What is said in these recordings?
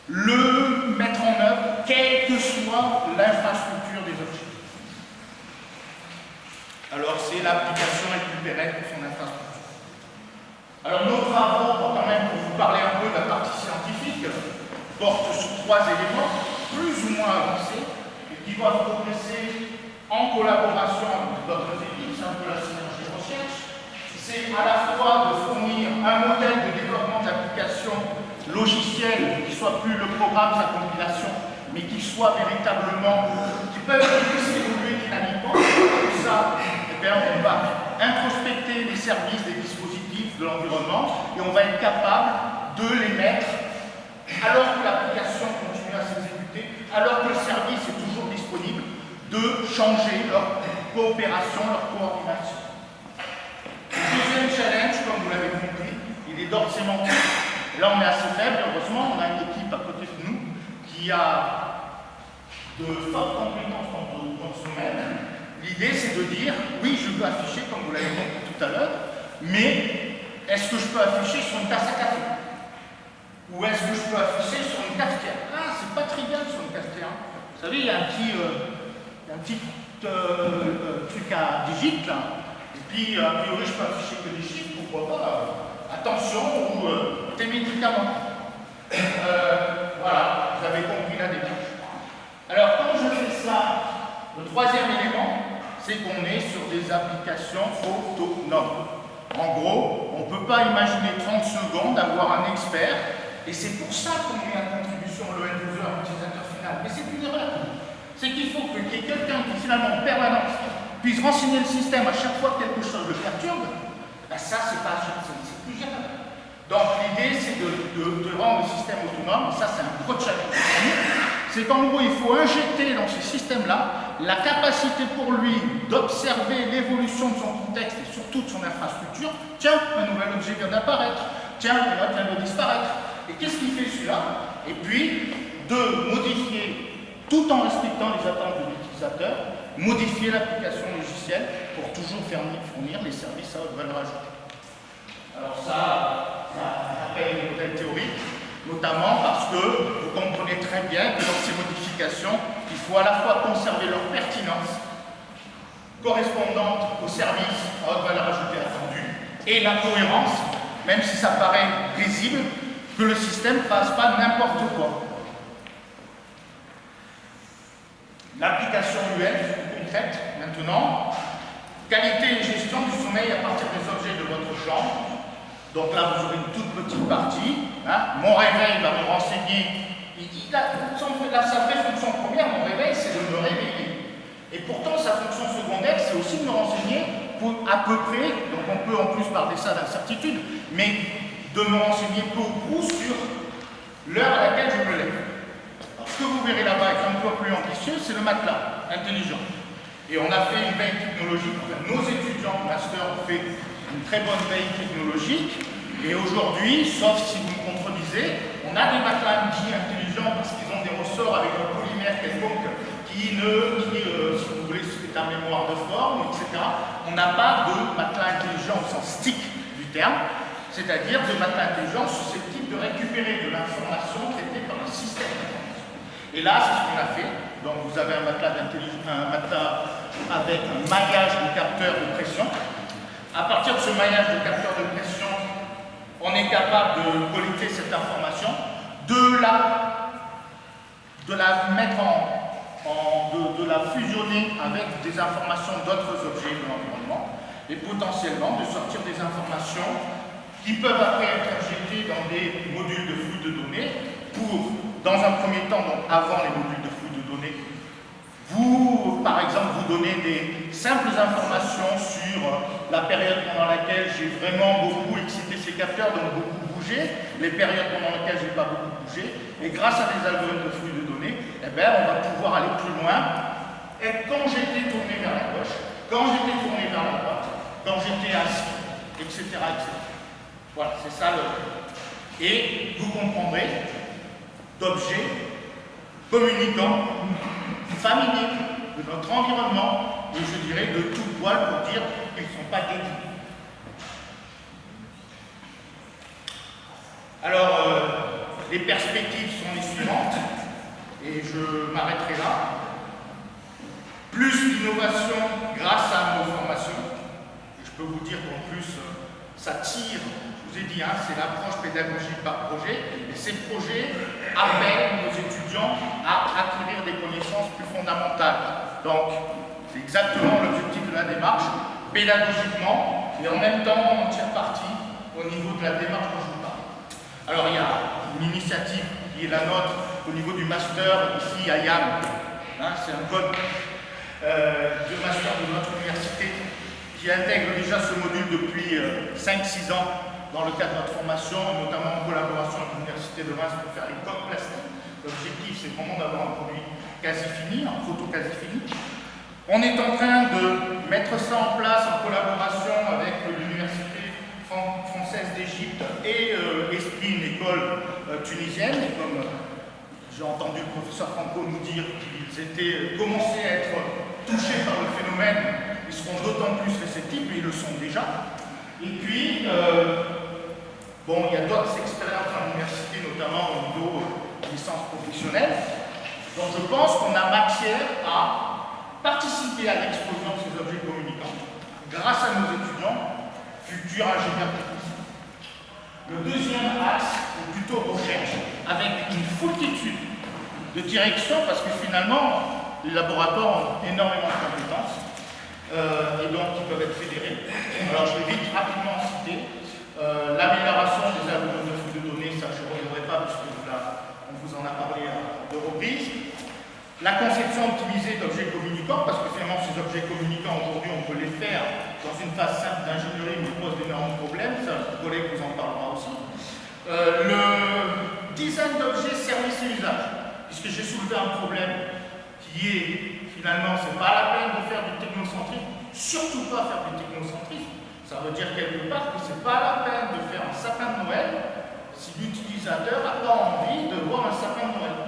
le mettre en œuvre, quelle que soit l'infrastructure des objets. Alors c'est l'application récupérée pour son infrastructure. Alors nos travaux, quand même, pour vous parler un peu de la partie scientifique, portent sur 3 éléments plus ou moins avancés et qui doivent progresser en collaboration avec d'autres équipes, c'est un peu la synergie recherche. C'est à la fois de fournir un modèle de développement d'application logicielle qui soit plus le programme, sa compilation, mais qui soit véritablement, qui peut évoluer dynamiquement. Pour ça, eh bien, on va introspecter les services des dispositifs de l'environnement et on va être capable de les mettre alors que l'application continue à s'exécuter, alors que le service est toujours disponible, de changer leur coopération, leur coordination. Le deuxième challenge, comme vous l'avez compris, il est d'ordre sémantique. Là, on est assez faible, heureusement, on a une équipe à côté de nous qui a de fortes compétences dans ce domaine. L'idée, c'est de dire, oui, je veux afficher, comme vous l'avez compris tout à l'heure, mais est-ce que je peux afficher sur une tasse à café? Ou est-ce que je peux afficher sur une cafetière? Ah, c'est pas trivial sur une cafetière. Vous savez, il y a un petit truc à digit, là. Et puis, a priori, je peux afficher que des chiffres, pourquoi pas? Attention, ou tes médicaments. Voilà, vous avez compris la démarche. Alors, quand je fais ça, le troisième élément, c'est qu'on est sur des applications autonomes. En gros, on ne peut pas imaginer 30 secondes avoir un expert, et c'est pour ça qu'on met à contribution le end-user, l'utilisateur final. Mais c'est une erreur. C'est qu'il faut qu'il y ait quelqu'un qui, finalement, en permanence, puisse renseigner le système à chaque fois que quelque chose le perturbe. Ben ça, c'est plus gérable. Donc, l'idée, c'est de rendre le système autonome. Ça, c'est un gros challenge. C'est qu'en gros, il faut injecter dans ce système-là la capacité pour lui d'observer l'évolution de son contexte et surtout de son infrastructure. Tiens, un nouvel objet vient d'apparaître. Tiens, un autre vient de disparaître. Et qu'est-ce qu'il fait celui-là? Et puis, de modifier, tout en respectant les attentes de l'utilisateur, modifier l'application logicielle pour toujours fournir les services à haute valeur ajoutée. Alors ça appelle une modèle théorique, notamment parce que vous comprenez très bien que dans ces modifications, il faut à la fois conserver leur pertinence, correspondante aux services à haute valeur ajoutée attendus, et la cohérence, même si ça paraît risible, que le système ne fasse pas n'importe quoi. L'application UF concrète, maintenant, qualité et gestion du sommeil à partir des objets de votre chambre. Donc là, vous aurez une toute petite partie. Hein. Mon réveil va me renseigner. Sa vraie fonction première, mon réveil, c'est de me réveiller. Et pourtant, sa fonction secondaire, c'est aussi de me renseigner pour à peu près, donc on peut en plus parler ça d'incertitude, mais de me renseigner peu ou prou sur l'heure à laquelle je me lève. Alors, ce que vous verrez là-bas est un peu plus ambitieux, c'est le matelas intelligent. Et on a fait une veille technologique, enfin, nos étudiants de master ont fait une très bonne veille technologique. Et aujourd'hui, sauf si vous me contredisez, on a des matelas dits intelligents parce qu'ils ont des ressorts avec un polymère quelconque si vous voulez, c'est un mémoire de forme, etc. On n'a pas de matelas intelligent au sens stick du terme, c'est-à-dire de matelas intelligents susceptibles de récupérer de l'information traitée par un système d'information. Et là, c'est ce qu'on a fait. Donc, vous avez un matelas avec un maillage de capteurs de pression. À partir de ce maillage de capteurs de pression, on est capable de collecter cette information, de la fusionner avec des informations d'autres objets de l'environnement et potentiellement de sortir des informations qui peuvent après être injectées dans des modules de flux de données pour, dans un premier temps, donc avant les modules de flux de données, par exemple, vous donner des simples informations sur la période pendant laquelle j'ai vraiment beaucoup excité ces capteurs, donc beaucoup bougé, les périodes pendant lesquelles je n'ai pas beaucoup bougé, et grâce à des algorithmes de flux de données, eh bien, on va pouvoir aller plus loin. Et quand j'étais tourné vers la gauche, quand j'étais tourné vers la droite, quand j'étais assis, etc., etc. Voilà, c'est ça le... Et vous comprendrez d'objets communicants, familiers de notre environnement, et je dirais de tout poil pour dire qu'ils ne sont pas dédiés. Alors, les perspectives sont les suivantes, et je m'arrêterai là. Plus d'innovation grâce à nos formations. Et je peux vous dire qu'en plus, ça tire, je vous ai dit, hein, c'est l'approche pédagogique par projet, et ces projets appellent nos étudiants à acquérir des connaissances plus fondamentales. Donc, c'est exactement l'objectif de la démarche, pédagogiquement, et en même temps, on tire parti au niveau de la démarche dont je vous parle. Alors, il y a une initiative qui est la nôtre au niveau du master, ici à YAM. Hein, c'est un code de master de notre université qui intègre déjà ce module depuis 5-6 ans dans le cadre de notre formation, notamment en collaboration avec l'Université de Reims pour faire les coques plastiques. L'objectif, c'est vraiment d'avoir un produit quasi fini, un proto quasi fini. On est en train de mettre ça en place en collaboration avec l'Université française d'Égypte et Esprit, une école tunisienne. Et comme j'ai entendu le professeur Franco nous dire qu'ils étaient commencés à être touchés par le phénomène, ils seront d'autant plus réceptifs, mais ils le sont déjà. Et puis, bon, il y a d'autres expériences à l'université, notamment au niveau licence professionnelle. Donc je pense qu'on a matière à participer à l'explosion de ces objets communicants grâce à nos étudiants, futurs ingénieurs techniciens. Le deuxième axe est plutôt recherche, avec une foultitude de directions, parce que finalement, les laboratoires ont énormément de compétences, et donc ils peuvent être fédérés. Alors je vais vite rapidement citer l'amélioration des algorithmes de flux de données, ça je ne reviendrai pas, puisque on vous en a parlé à 2 reprises. La conception optimisée d'objets communicants, parce que finalement ces objets communicants aujourd'hui on peut les faire dans une phase simple d'ingénierie, mais ils posent d'énormes problèmes, ça le collègue vous en parlera aussi. Le design d'objets, services et usages, puisque j'ai soulevé un problème qui est finalement c'est pas la peine de faire du technocentrisme, surtout pas faire du technocentrisme. Ça veut dire quelque part que c'est pas la peine de faire un sapin de Noël si l'utilisateur n'a pas envie de voir un sapin de Noël.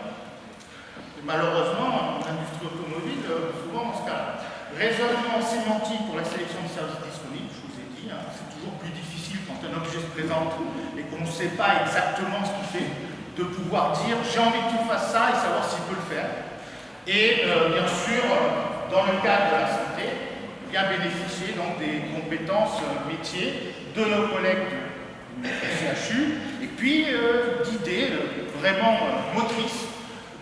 Et malheureusement, l'industrie automobile, souvent dans ce cas-là. Raisonnement sémantique pour la sélection des services disponibles, je vous ai dit, hein, c'est toujours plus difficile quand un objet se présente et qu'on ne sait pas exactement ce qu'il fait, de pouvoir dire j'ai envie que tu fasses ça et savoir s'il peut le faire. Et bien sûr, dans le cadre de la santé, bien bénéficier donc des compétences métiers de nos collègues du CHU et puis d'idées vraiment motrices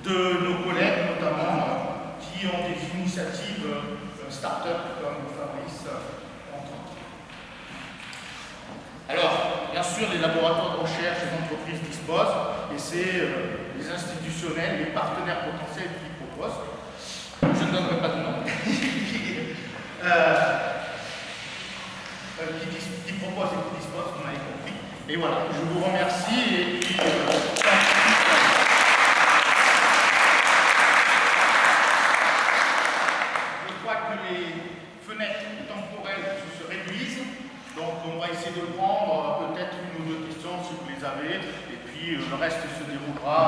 de nos collègues, notamment qui ont des initiatives start-up comme Fabrice, entre autres. Alors, bien sûr, les laboratoires de recherche et entreprises disposent, et c'est les institutionnels, les partenaires potentiels qui proposent. Je ne donnerai pas de nom. qui proposent et qui disposent, vous m'avez compris. Et voilà, je vous remercie et puis je crois que les fenêtres temporelles se réduisent, donc on va essayer de prendre peut-être 1 ou 2 questions si vous les avez, et puis le reste se déroulera.